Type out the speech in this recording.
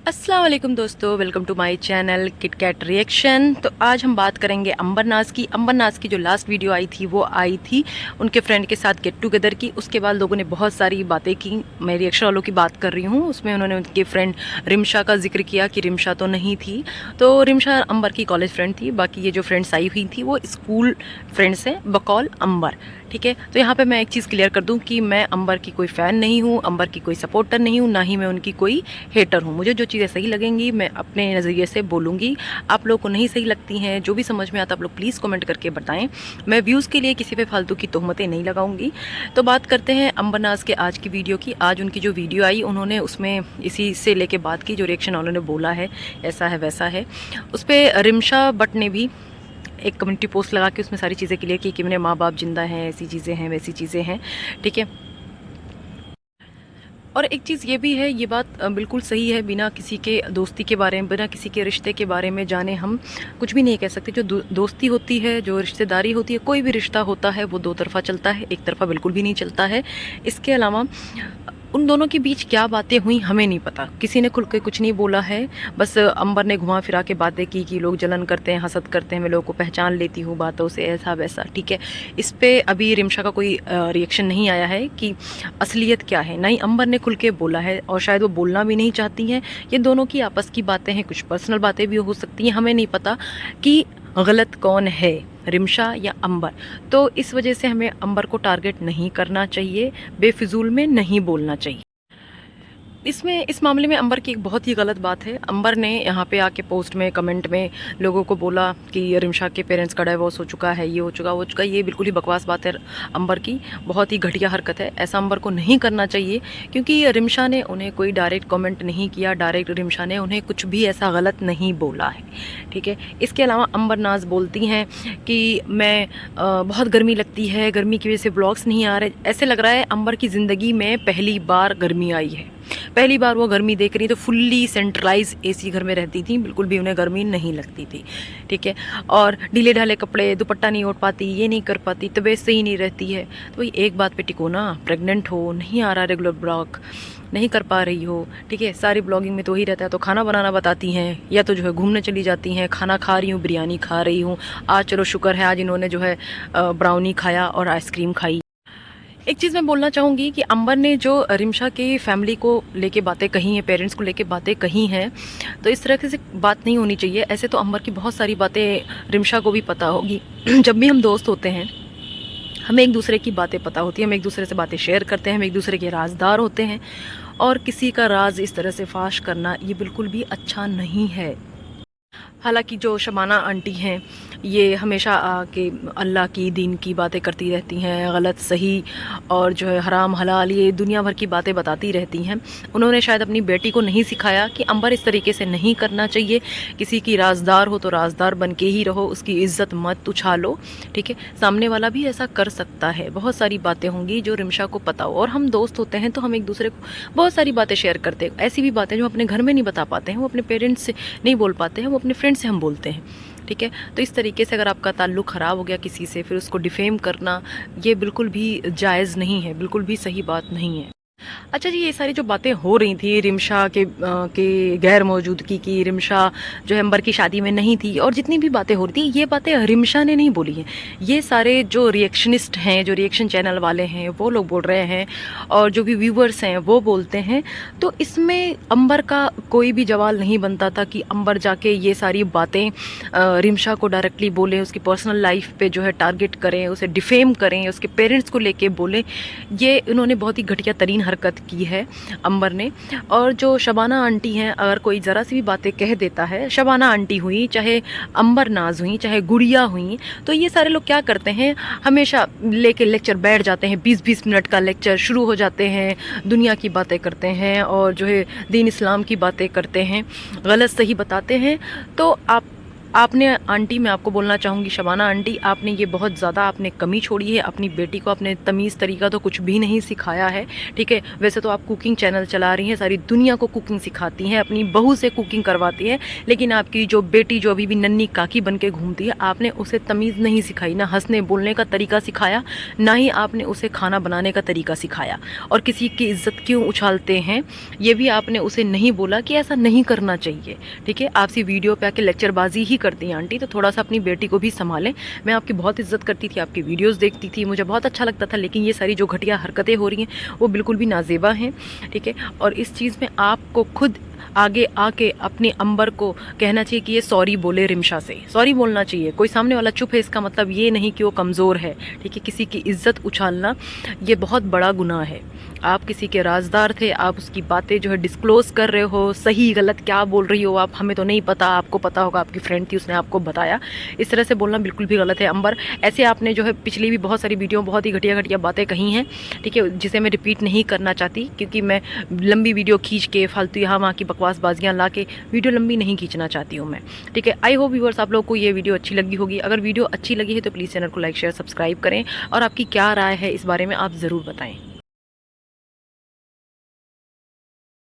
अस्सलाम वालेकुम दोस्तों, welcome to my channel kit cat reaction. तो आज हम बात करेंगे अंबर नाज की जो लास्ट वीडियो आई थी वो आई थी उनके फ्रेंड के साथ गेट टुगेदर की। उसके बाद लोगों ने बहुत सारी बातें की। मैं रिएक्शन वालों की बात कर रही हूँ। उसमें उन्होंने उनके फ्रेंड रिमशा का जिक्र किया कि रिमशा तो नहीं थी, तो रिमशा अंबर की कॉलेज फ्रेंड थी। बाकी ये जो फ्रेंड्स आई हुई थी वो स्कूल फ्रेंड्स हैं बकौल अंबर। ठीक है, तो यहाँ पे मैं एक चीज़ क्लियर कर दूँ कि मैं अंबर की कोई फ़ैन नहीं हूँ, अंबर की कोई सपोर्टर नहीं हूँ, ना ही मैं उनकी कोई हेटर हूँ। मुझे जो चीज़ें सही लगेंगी मैं अपने नज़रिए से बोलूँगी। आप लोगों को नहीं सही लगती हैं, जो भी समझ में आता आप लोग प्लीज़ कमेंट करके बताएं। मैं व्यूज़ के लिए किसी पे फालतू की तोहमतें नहीं लगाऊंगी। तो बात करते हैं अंबर नाज के आज की वीडियो की। आज उनकी जो वीडियो आई उन्होंने उसमें इसी से लेके बात की, जो रिएक्शन उन्होंने बोला है ऐसा है वैसा है। उस पर रिमशा बट ने भी एक कम्युनिटी पोस्ट लगा के उसमें सारी चीज़ें क्लियर की कि मेरे माँ बाप जिंदा हैं, ऐसी चीज़ें हैं वैसी चीज़ें हैं। ठीक है, और एक चीज़ ये भी है, ये बात बिल्कुल सही है, बिना किसी के दोस्ती के बारे में, बिना किसी के रिश्ते के बारे में जाने हम कुछ भी नहीं कह सकते। जो दोस्ती होती है, जो रिश्तेदारी होती है, कोई भी रिश्ता होता है वो दो तरफा चलता है, एक तरफा बिल्कुल भी नहीं चलता है। इसके अलावा उन दोनों के बीच क्या बातें हुई हमें नहीं पता, किसी ने खुल के कुछ नहीं बोला है। बस अंबर ने घुमा फिरा के बातें की कि लोग जलन करते हैं, हसद करते हैं, मैं लोगों को पहचान लेती हूँ बातों से, ऐसा वैसा। ठीक है, इस पे अभी रिमशा का कोई रिएक्शन नहीं आया है कि असलियत क्या है, ना ही अंबर ने खुल के बोला है और शायद वो बोलना भी नहीं चाहती हैं। ये दोनों की आपस की बातें हैं, कुछ पर्सनल बातें भी हो सकती हैं, हमें नहीं पता कि गलत कौन है, रिमशा या अंबर। तो इस वजह से हमें अंबर को टारगेट नहीं करना चाहिए, बेफिजूल में नहीं बोलना चाहिए। इस मामले में अंबर की एक बहुत ही गलत बात है। अंबर ने यहाँ पे आके पोस्ट में कमेंट में लोगों को बोला कि रिमशा के पेरेंट्स का डाइवोर्स हो चुका है, ये हो चुका वो चुका। ये बिल्कुल ही बकवास बात है अंबर की, बहुत ही घटिया हरकत है। ऐसा अंबर को नहीं करना चाहिए, क्योंकि रिमशा ने उन्हें कोई डायरेक्ट कमेंट नहीं किया, डायरेक्ट रिमशा ने उन्हें कुछ भी ऐसा गलत नहीं बोला है। ठीक है, इसके अलावा अंबर नाज बोलती हैं कि मैं बहुत गर्मी लगती है, गर्मी की वजह से ब्लॉग्स नहीं आ रहे। ऐसे लग रहा है अंबर की ज़िंदगी में पहली बार गर्मी आई है, पहली बार वो गर्मी देख रही। तो फुल्ली सेंट्रलाइज एसी घर में रहती थी, बिल्कुल भी उन्हें गर्मी नहीं लगती थी। ठीक है, और ढीले ढाले कपड़े, दुपट्टा नहीं ओढ़ पाती, ये नहीं कर पाती, तबीयत सही नहीं रहती है। तो वही एक बात पे टिको ना, प्रेग्नेंट हो, नहीं आ रहा रेगुलर ब्लॉग, नहीं कर पा रही हो। ठीक है, सारी ब्लॉगिंग में तो ही रहता है। तो खाना बनाना बताती हैं, या तो जो है घूमने चली जाती हैं, खाना खा रही हूँ, बिरयानी खा रही हूँ। आज चलो शुक्र है आज इन्होंने जो है ब्राउनी खाया और आइसक्रीम खाई। एक चीज़ मैं बोलना चाहूँगी कि अंबर ने जो रिमशा के फैमिली को लेके बातें कही हैं, पेरेंट्स को लेके बातें कही हैं, तो इस तरह से बात नहीं होनी चाहिए। ऐसे तो अंबर की बहुत सारी बातें रिमशा को भी पता होगी। जब भी हम दोस्त होते हैं हमें एक दूसरे की बातें पता होती हैं, हम एक दूसरे से बातें शेयर करते हैं, हम एक दूसरे के राजदार होते हैं। और किसी का राज इस तरह से फाश करना ये बिल्कुल भी अच्छा नहीं है। हालांकि जो शबाना आंटी हैं ये हमेशा आके अल्लाह की, दीन की बातें करती रहती हैं, गलत सही और जो है हराम हलाल, ये दुनिया भर की बातें बताती रहती हैं। उन्होंने शायद अपनी बेटी को नहीं सिखाया कि अंबर इस तरीके से नहीं करना चाहिए। किसी की राजदार हो तो राजदार बन के ही रहो, उसकी इज्जत मत उछालो। ठीक है, सामने वाला भी ऐसा कर सकता है। बहुत सारी बातें होंगी जो रिमशा को पता हो, और हम दोस्त होते हैं तो हम एक दूसरे को बहुत सारी बातें शेयर करते हैं। ऐसी भी बातें जो अपने घर में नहीं बता पाते हैं, वो अपने पेरेंट्स से नहीं बोल पाते हैं, वो अपने फ्रेंड से हम बोलते हैं। ठीक है, तो इस तरीके से अगर आपका ताल्लुक़ ख़राब हो गया किसी से, फिर उसको डिफेम करना ये बिल्कुल भी जायज़ नहीं है, बिल्कुल भी सही बात नहीं है। अच्छा जी, ये सारी जो बातें हो रही थी रिमशा के गैर मौजूदगी की, रिमशा जो है अंबर की शादी में नहीं थी, और जितनी भी बातें हो रही थी ये बातें रिमशा ने नहीं बोली हैं। ये सारे जो रिएक्शनिस्ट हैं, जो रिएक्शन चैनल वाले हैं, वो लोग बोल रहे हैं, और जो भी व्यूवर्स हैं वो बोलते हैं। तो इसमें अंबर का कोई भी जवाब नहीं बनता था कि अंबर जाके ये सारी बातें रिमशा को डायरेक्टली बोले, उसकी पर्सनल लाइफ पे जो है टारगेट करें, उसे डिफेम करें, उसके पेरेंट्स को लेके बोले। ये इन्होंने बहुत ही घटिया तरीन हरकत की है अंबर ने। और जो शबाना आंटी हैं, अगर कोई ज़रा सी भी बातें कह देता है, शबाना आंटी हुई, चाहे अंबर नाज हुई, चाहे गुड़िया हुई, तो ये सारे लोग क्या करते हैं, हमेशा लेके लेक्चर बैठ जाते हैं। 20-20 मिनट का लेक्चर शुरू हो जाते हैं, दुनिया की बातें करते हैं और जो है दीन इस्लाम की बातें करते हैं, गलत सही बताते हैं। तो आप आपने आंटी, मैं आपको बोलना चाहूँगी शबाना आंटी, आपने ये बहुत ज़्यादा आपने कमी छोड़ी है। अपनी बेटी को आपने तमीज़ तरीका तो कुछ भी नहीं सिखाया है, ठीक है। वैसे तो आप कुकिंग चैनल चला रही हैं, सारी दुनिया को कुकिंग सिखाती हैं, अपनी बहू से कुकिंग करवाती हैं, लेकिन आपकी जो बेटी जो अभी भी नन्ही काकी बन के घूमती है, आपने उसे तमीज़ नहीं सिखाई, ना हंसने बोलने का तरीका सिखाया, ना ही आपने उसे खाना बनाने का तरीका सिखाया। और किसी की इज्जत क्यों उछालते हैं ये भी आपने उसे नहीं बोला कि ऐसा नहीं करना चाहिए, ठीक है। आपसी वीडियो पे आके लेक्चरबाजी ही करती हैं आंटी, तो थोड़ा सा अपनी बेटी को भी संभालें। मैं आपकी बहुत इज्जत करती थी, आपकी वीडियोस देखती थी, मुझे बहुत अच्छा लगता था, लेकिन ये सारी जो घटिया हरकतें हो रही हैं वो बिल्कुल भी नाजेबा हैं, ठीक है। और इस चीज़ में आपको खुद आगे आके अपने अंबर को कहना चाहिए कि ये सॉरी बोले, रिमशा से सॉरी बोलना चाहिए। कोई सामने वाला चुप है इसका मतलब ये नहीं कि वो कमज़ोर है, ठीक है। किसी की इज्जत उछालना ये बहुत बड़ा गुनाह है। आप किसी के राजदार थे, आप उसकी बातें जो है डिस्क्लोज कर रहे हो, सही गलत क्या बोल रही हो आप, हमें तो नहीं पता, आपको पता होगा, आपकी फ्रेंड थी उसने आपको बताया। इस तरह से बोलना बिल्कुल भी गलत है अंबर। ऐसे आपने जो है पिछली भी बहुत सारी वीडियो बहुत ही घटिया घटिया बातें कही हैं, ठीक है, जिसे मैं रिपीट नहीं करना चाहती, क्योंकि मैं लंबी वीडियो खींच के फालतू यहाँ वहाँ की बकवासबाजियाँ ला के वीडियो लंबी नहीं खींचना चाहती हूँ मैं, ठीक है। आई होप व्यूअर्स आप लोगों को ये वीडियो अच्छी लगी होगी। अगर वीडियो अच्छी लगी है तो प्लीज़ चैनल को लाइक शेयर सब्सक्राइब करें, और आपकी क्या राय है इस बारे में आप ज़रूर बताएं।